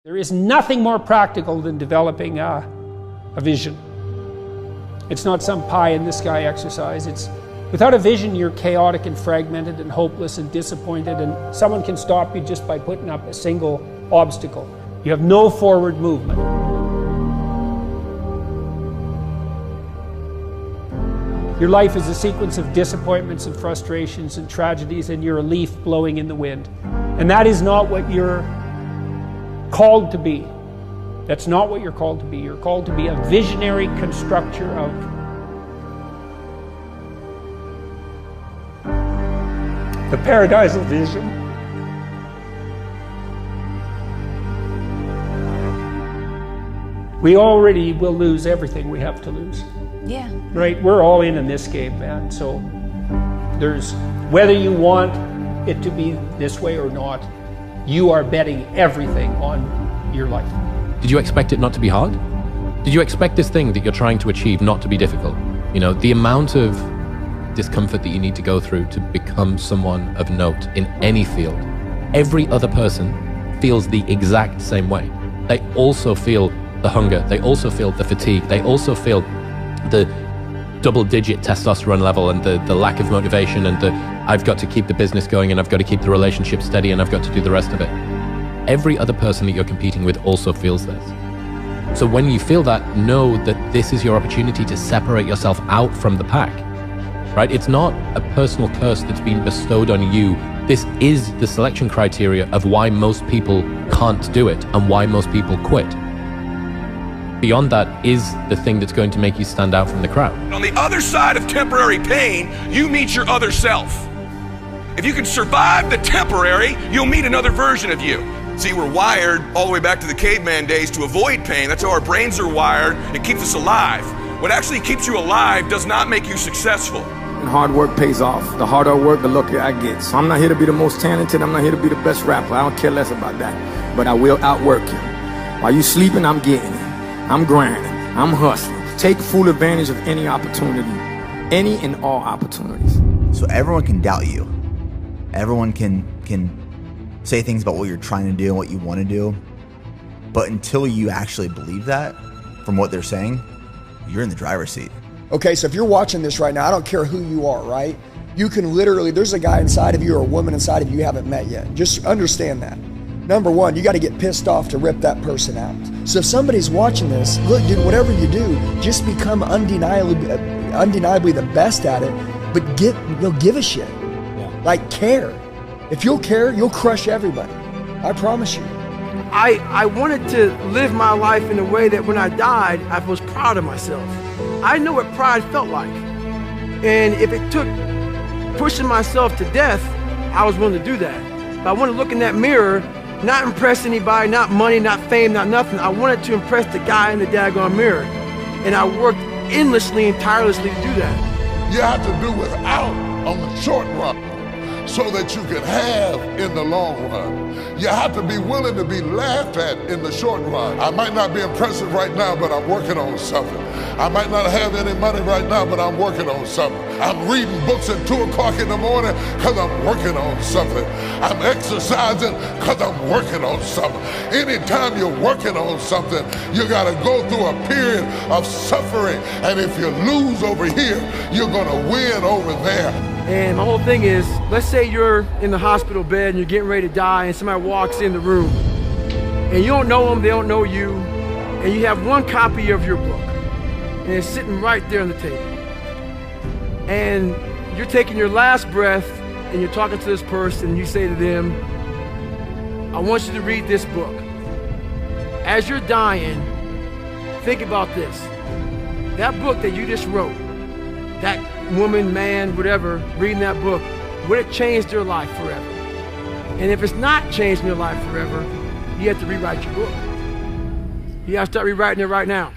There is nothing more practical than developing a vision. It's not some pie in the sky exercise. Without a vision, you're chaotic and fragmented and hopeless and disappointed, and someone can stop you just by putting up a single obstacle. You have no forward movement. Your life is a sequence of disappointments and frustrations and tragedies, and you're a leaf blowing in the wind. And that is not what you're called to be. That's not what you're called to be. You're called to be a visionary constructor of the paradisal vision. We already will lose everything we have to lose. Yeah. Right? We're all in this game, man. So there's, whether you want it to be this way or not, you are betting everything on your life. Did you expect it not to be hard? Did you expect this thing that you're trying to achieve not to be difficult? You know, the amount of discomfort that you need to go through to become someone of note in any field, every other person feels the exact same way. They also feel the hunger, they also feel the fatigue, they also feel the double-digit testosterone level and the lack of motivation and the I've got to keep the business going and I've got to keep the relationship steady and I've got to do the rest of it. Every other person that you're competing with also feels this. So when you feel that, know that this is your opportunity to separate yourself out from the pack, right? It's not a personal curse that's been bestowed on you. This is the selection criteria of why most people can't do it and why most people quit. Beyond that is the thing that's going to make you stand out from the crowd. On the other side of temporary pain, you meet your other self. If you can survive the temporary, you'll meet another version of you. See, we're wired all the way back to the caveman days to avoid pain. That's how our brains are wired. It keeps us alive. What actually keeps you alive does not make you successful. And hard work pays off. The harder I work, the luckier I get. So I'm not here to be the most talented. I'm not here to be the best rapper. I don't care less about that. But I will outwork you. While you sleeping, I'm getting it. I'm grinding, I'm hustling. Take full advantage of any opportunity, any and all opportunities. So everyone can doubt you. Everyone can say things about what you're trying to do and what you want to do. But until you actually believe that, from what they're saying, you're in the driver's seat. Okay, so if you're watching this right now, I don't care who you are, right? You can literally, there's a guy inside of you or a woman inside of you haven't met yet. Just understand that. Number one, you got to get pissed off to rip that person out. So if somebody's watching this, look, dude, whatever you do, just become undeniably the best at it, but give a shit. Yeah. Like, care. If you'll care, you'll crush everybody. I promise you. I wanted to live my life in a way that when I died, I was proud of myself. I know what pride felt like. And if it took pushing myself to death, I was willing to do that. But I want to look in that mirror, not impress anybody, not money, not fame, not nothing. I wanted to impress the guy in the daggone mirror. And I worked endlessly and tirelessly to do that. You have to do without on the short run so that you can have in the long run. You have to be willing to be laughed at in the short run. I might not be impressive right now, but I'm working on something. I might not have any money right now, but I'm working on something. I'm reading books at 2 o'clock in the morning because I'm working on something. I'm exercising because I'm working on something. Anytime you're working on something, you got to go through a period of suffering. And if you lose over here, you're going to win over there. And my whole thing is, let's say you're in the hospital bed and you're getting ready to die and somebody walks in the room and you don't know them, they don't know you, and you have one copy of your book and it's sitting right there on the table. And you're taking your last breath and you're talking to this person and you say to them, I want you to read this book. As you're dying, think about this. That book that you just wrote, that woman, man, whatever, reading that book, would it change their life forever? And if it's not changing their life forever, you have to rewrite your book. You have to start rewriting it right now.